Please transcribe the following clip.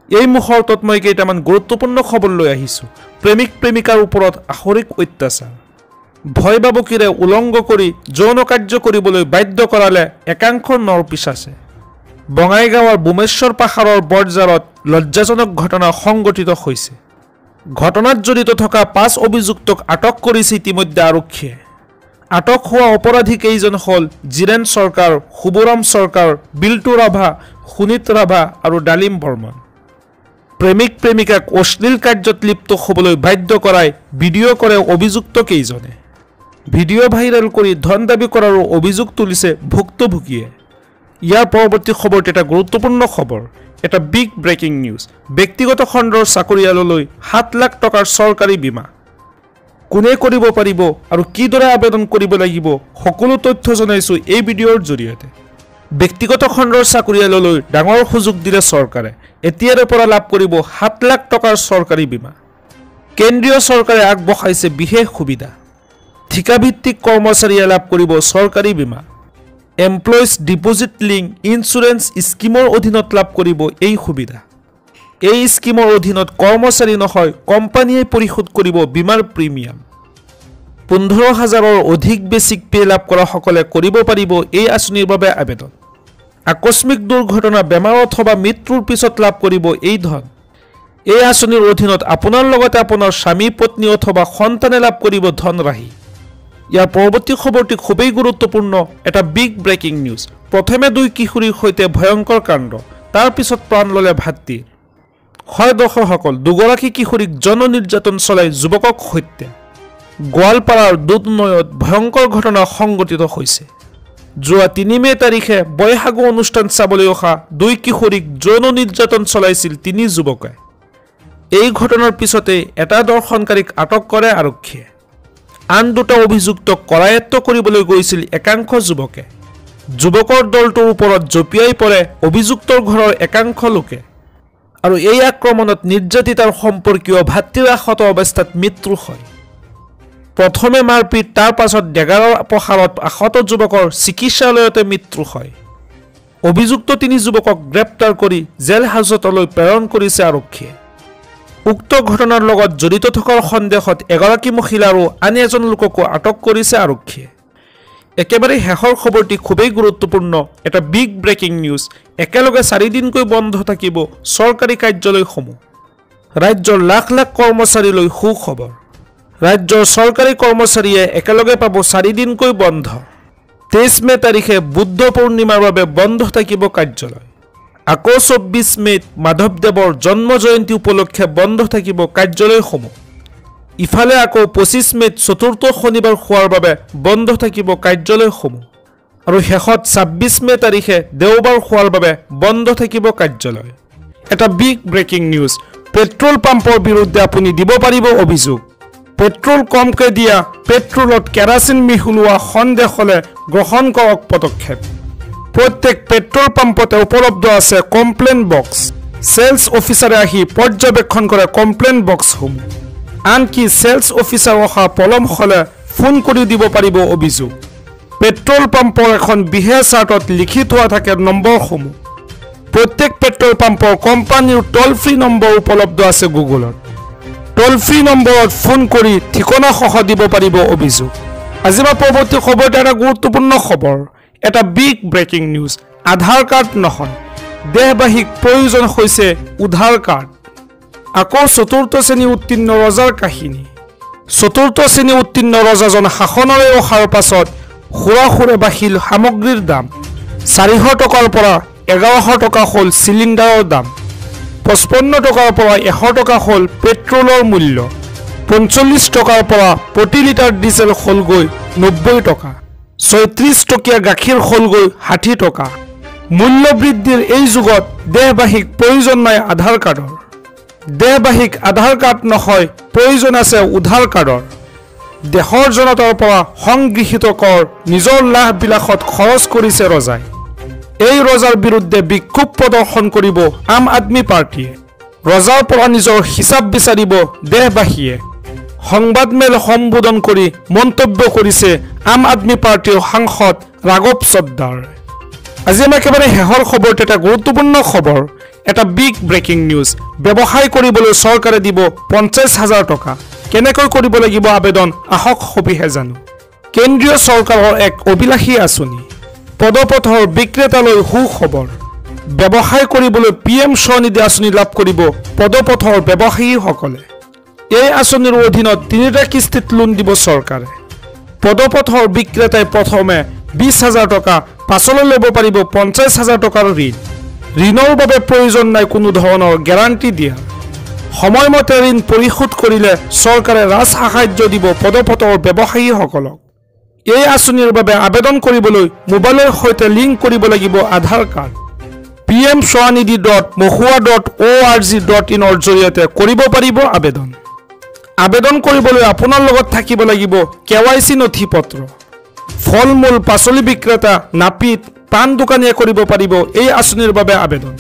এই মুহূৰ্তত মই কেইটামান গুৰুত্বপূৰ্ণ খবৰ লৈ আহিছোঁ। প্ৰেমিক প্ৰেমিকাৰ ওপৰত আহৰিক অত্যাচাৰ, ভয় বাবুকিৰে উলংঘ কৰি যৌন কাৰ্য কৰিবলৈ বাধ্য কৰালে একাংশ নৰপিচাচে। বঙাইগাঁৱৰ বুমেশ্বৰ পাহাৰৰ বৰজাৰত লজ্জাজনক ঘটনা সংঘটিত হৈছে। ঘটনাত জড়িত থকা 5 অভিযুক্তক আটক কৰিছে ইতিমধ্যে আৰক্ষীয়ে। আটক হোৱা অপৰাধী কেইজন হ'ল জিৰেন চৰকাৰ, শুভৰাম চৰকাৰ, বিল্টু ৰাভা, সুনীত ৰাভা আৰু ডালিম বৰ্মন। প্ৰেমিক প্ৰেমিকাক অশ্লীল কাৰ্যত লিপ্ত হ'বলৈ বাধ্য কৰাই ভিডিঅ' কৰে অভিযুক্ত কেইজনে। ভিডিঅ' ভাইৰেল কৰি ধন দাবী কৰাৰো অভিযোগ তুলিছে ভুক্তভোগীয়ে। ইয়াৰ পৰৱৰ্তী খবৰটো এটা গুৰুত্বপূৰ্ণ খবৰ, এটা বিগ ব্ৰেকিং নিউজ। ব্যক্তিগত খণ্ডৰ চাকৰিয়াললৈ 7 লাখ টকাৰ চৰকাৰী বীমা। কোনে কৰিব পাৰিব আৰু কিদৰে আবেদন কৰিব লাগিব সকলো তথ্য জনাইছোঁ এই ভিডিঅ'ৰ জৰিয়তে। ব্যক্তিগত খণ্ডৰ চাকৰিয়াললৈ ডাঙৰ সুযোগ দিলে চৰকাৰে। এতিয়াৰে পৰা লাভ কৰিব 7 লাখ টকাৰ চৰকাৰী বীমা। কেন্দ্ৰীয় চৰকাৰে আগবঢ়াইছে বিশেষ সুবিধা। ঠিকাভিত্তিক কৰ্মচাৰীয়ে লাভ কৰিব চৰকাৰী বীমা। এমপ্লয়িজ ডিপজিট লিংক ইঞ্চুৰেঞ্চ স্কিমৰ অধীনত লাভ কৰিব এই সুবিধা। এই স্কিমৰ অধীনত কৰ্মচাৰী নহয়, কোম্পানীয়ে পৰিশোধ কৰিব বীমাৰ প্ৰিমিয়াম। 15,000ৰ অধিক বেছিক পে লাভ কৰাসকলে কৰিব পাৰিব এই আঁচনিৰ বাবে আবেদন। আকস্মিক দুৰ্ঘটনা, বেমাৰ অথবা মৃত্যুৰ পিছত লাভ কৰিব এই ধন। এই আঁচনিৰ অধীনত আপোনাৰ লগতে আপোনাৰ স্বামী, পত্নী অথবা সন্তানে লাভ কৰিব ধনৰাশি। ইয়াৰ পৰৱৰ্তী খবৰটি খুবেই গুৰুত্বপূৰ্ণ, এটা বিগ ব্ৰেকিং নিউজ। প্ৰথমে 2 কিশোৰীৰ সৈতে ভয়ংকৰ কাণ্ড, তাৰ পিছত প্ৰাণ ল'লে ভাতৃৰ। হয় দৰ্শকসকল, 2গৰাকী কিশোৰীক যৌন নিৰ্যাতন চলাই যুৱকক হত্যা। গোৱালপাৰাৰ দুধনৈত ভয়ংকৰ ঘটনা সংঘটিত হৈছে। যোৱা 3 মে তাৰিখে বৈশাগু অনুষ্ঠান চাবলৈ অহা 2 কিশোৰীক যৌন নিৰ্যাতন চলাইছিল 3 যুৱকে। এই ঘটনাৰ পিছতে এটা দৰ্শনকাৰীক আটক কৰে আৰক্ষীয়ে। আন 2টা অভিযুক্তক কৰায়ত্ব কৰিবলৈ গৈছিল একাংশ যুৱকে। যুৱকৰ দলটোৰ ওপৰত জঁপিয়াই পৰে অভিযুক্তৰ ঘৰৰ একাংশ লোকে আৰু এই আক্ৰমণত নিৰ্যাতিতাৰ সম্পৰ্কীয় ভাতৃৰ আহত অৱস্থাত মৃত্যু হয়। প্ৰথমে মাৰপিট, তাৰ পাছত ডেগাৰৰ প্ৰহাৰত আহত যুৱকৰ চিকিৎসালয়তে মৃত্যু হয়। অভিযুক্ত 3 যুৱকক গ্ৰেপ্তাৰ কৰি জেল হাজতলৈ প্ৰেৰণ কৰিছে আৰক্ষীয়ে। উক্ত ঘটনাৰ লগত জড়িত থকাৰ সন্দেহত এগৰাকী মহিলা আৰু আন এজন লোককো আটক কৰিছে আৰক্ষীয়ে। একেবাৰে শেষৰ খবৰটি খুবেই গুৰুত্বপূৰ্ণ, এটা বিগ ব্ৰেকিং নিউজ। একেলগে 4 দিনকৈ বন্ধ থাকিব চৰকাৰী কাৰ্যালয়সমূহ। ৰাজ্যৰ লাখ লাখ কৰ্মচাৰীলৈ সুখবৰ। ৰাজ্যৰ চৰকাৰী কৰ্মচাৰীয়ে একেলগে পাব 4 দিনকৈ বন্ধ। 23 মে তাৰিখে বুদ্ধ পূৰ্ণিমাৰ বাবে বন্ধ থাকিব কাৰ্যালয়। আকৌ 24 মেত মাধৱদেৱৰ জন্ম জয়ন্তী উপলক্ষে বন্ধ থাকিব কাৰ্যালয়সমূহ। ইফালে আকৌ 25 মেত চতুৰ্থ শনিবাৰ হোৱাৰ বাবে বন্ধ থাকিব কাৰ্যালয়সমূহ। আৰু শেষত 26 মে তাৰিখে দেওবাৰ হোৱাৰ বাবে বন্ধ থাকিব কাৰ্যালয়। এটা বিগ ব্ৰেকিং নিউজ। পেট্ৰল পাম্পৰ বিৰুদ্ধে আপুনি দিব পাৰিব অভিযোগ। পেট্ৰল কমকৈ দিয়া, পেট্ৰলত কেৰাচিন মিহলোৱা সন্দেহ হ'লে গ্ৰহণ কৰক পদক্ষেপ। প্ৰত্যেক পেট্ৰল পাম্পতে উপলব্ধ আছে কমপ্লেইন বক্স। সেলছ অফিচাৰে আহি পৰ্যবেক্ষণ কৰে কমপ্লেইন বক্সসমূহ। আনকি সেলছ অফিচাৰ অহা পলম হ'লে ফোন কৰি দিব পাৰিব অভিযোগ। পেট্ৰল পাম্পৰ এখন বিশেষ চাৰ্টত লিখি থোৱা থাকে নম্বৰসমূহ। প্ৰত্যেক পেট্ৰল পাম্পৰ কোম্পানীৰ টল ফ্ৰী নম্বৰ উপলব্ধ আছে গুগলত। টল ফ্ৰী নম্বৰত ফোন কৰি ঠিকনা সহ দিব পাৰিব অভিযোগ। আজিৰ পৰৱৰ্তী খবৰটো এটা গুৰুত্বপূৰ্ণ খবৰ, এটা বিগ ব্ৰেকিং নিউজ। আধাৰ কাৰ্ড নহয়, দেশবাসীক প্ৰয়োজন হৈছে উদ্ধাৰ কাৰ্ড। আকৌ 4ৰ্থ শ্ৰেণী উত্তীৰ্ণ ৰজাৰ কাহিনী। 4ৰ্থ শ্ৰেণী উত্তীৰ্ণ ৰজাজন শাসনলৈ অহাৰ পাছত সুৰে বাঢ়িল সামগ্ৰীৰ দাম। 400 টকাৰ পৰা 1100 টকা হ'ল চিলিণ্ডাৰৰ দাম। 55 টকাৰ পৰা 100 টকা হ'ল পেট্ৰলৰ মূল্য। 45 টকাৰ পৰা প্ৰতি লিটাৰ ডিজেল হ'লগৈ 90 টকা। 36 টকীয়া গাখীৰ হ'লগৈ 60 টকা। মূল্য বৃদ্ধিৰ এই যুগত দেশবাসীক প্ৰয়োজন নাই আধাৰ কাৰ্ডৰ। দেশবাসীক আধাৰ কাৰ্ড নহয়, প্ৰয়োজন আছে উদ্ধাৰ কাৰ্ডৰ। দেশৰ জনতাৰ পৰা সংগৃহীত কৰ নিজৰ লাভ বিলাসত খৰচ কৰিছে ৰজাই। এই ৰজাৰ বিৰুদ্ধে বিক্ষোভ প্ৰদৰ্শন কৰিব আম আদমি পাৰ্টিয়ে। ৰজাৰ পৰা নিজৰ হিচাপ বিচাৰিব দেশবাসীয়ে। সংবাদমেল সম্বোধন কৰি মন্তব্য কৰিছে আম আদমি পাৰ্টিৰ সাংসদ ৰাঘৱ চদ্দাৰ। আজি আমি একেবাৰে শেষৰ খবৰটো এটা গুৰুত্বপূৰ্ণ খবৰ, এটা বিগ ব্ৰেকিং নিউজ। ব্যৱসায় কৰিবলৈ চৰকাৰে দিব 50,000 টকা। কেনেকৈ কৰিব লাগিব আবেদন, আহক সবিহে জানো। কেন্দ্ৰীয় চৰকাৰৰ এক অভিলাষী আঁচনি পদপথৰ বিক্ৰেতালৈ সুখবৰ। ব্যৱসায় কৰিবলৈ PM স্বনিধি আঁচনি লাভ কৰিব পদপথৰ ব্যৱসায়ীসকলে। এই আঁচনিৰ অধীনত 3টা কিস্তিত লোন দিব চৰকাৰে। পদপথৰ বিক্ৰেতাই প্ৰথমে 20,000 টকা, পাছলৈ ল'ব পাৰিব 50,000 টকাৰ ঋণ। ঋণৰ বাবে প্ৰয়োজন নাই কোনো ধৰণৰ গেৰাণ্টি দিয়া। সময়মতে ঋণ পৰিশোধ কৰিলে চৰকাৰে ৰাজসাহায্য দিব পদপথৰ ব্যৱসায়ীসকলক। এই আঁচনিৰ বাবে আবেদন কৰিবলৈ মোবাইলৰ সৈতে লিংক কৰিব লাগিব আধাৰ কাৰ্ড। pmswanidhi.mohua.org.in ৰ জৰিয়তে কৰিব পাৰিব আবেদন। আবেদন কৰিবলৈ আপোনাৰ লগত থাকিব লাগিব KYC নথিপত্ৰ। ফল মূল পাচলি বিক্ৰেতা, নাপিত, পাণ দোকানীয়ে কৰিব পাৰিব এই আঁচনিৰ বাবে আবেদন।